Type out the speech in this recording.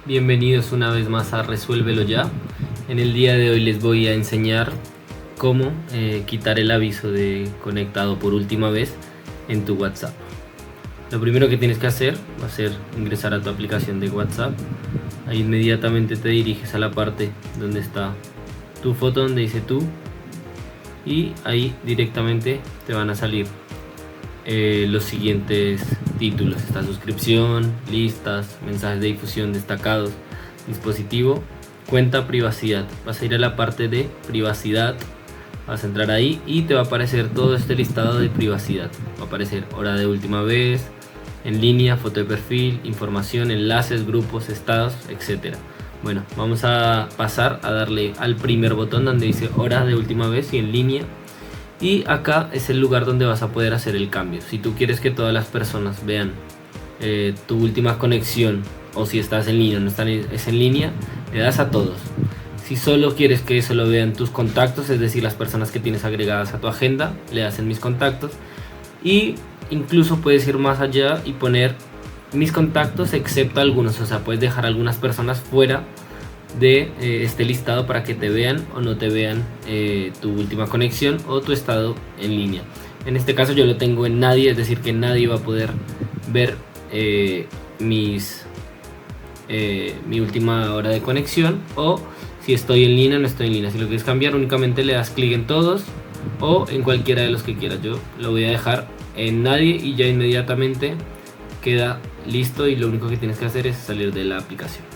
Bienvenidos una vez más a Resuélvelo Ya. En el día de hoy les voy a enseñar cómo quitar el aviso de conectado por última vez en tu WhatsApp. Lo primero que tienes que hacer va a ser ingresar a tu aplicación de WhatsApp. Ahí inmediatamente te diriges a la parte donde está tu foto, donde dice tú, y ahí directamente te van a salir los siguientes títulos: esta suscripción, listas, mensajes de difusión destacados, dispositivo, cuenta, privacidad. Vas a ir a la parte de privacidad, vas a entrar ahí y te va a aparecer todo este listado de privacidad. Va a aparecer hora de última vez, en línea, foto de perfil, información, enlaces, grupos, estados, etc. Bueno, vamos a pasar a darle al primer botón donde dice hora de última vez y en línea. Y acá es el lugar donde vas a poder hacer el cambio. Si tú quieres que todas las personas vean tu última conexión, o si estás en línea o no es en línea, le das a todos. Si solo quieres que eso lo vean tus contactos, es decir, las personas que tienes agregadas a tu agenda, le das en mis contactos. Y incluso puedes ir más allá y poner mis contactos excepto algunos. O sea, puedes dejar algunas personas fuera de este listado para que te vean o no te vean tu última conexión o tu estado en línea. En este caso yo lo tengo en nadie, es decir que nadie va a poder ver mi última hora de conexión, o si estoy en línea o no estoy en línea. Si lo quieres cambiar, únicamente le das clic en todos o en cualquiera de los que quieras. Yo lo voy a dejar en nadie y ya inmediatamente queda listo, y lo único que tienes que hacer es salir de la aplicación.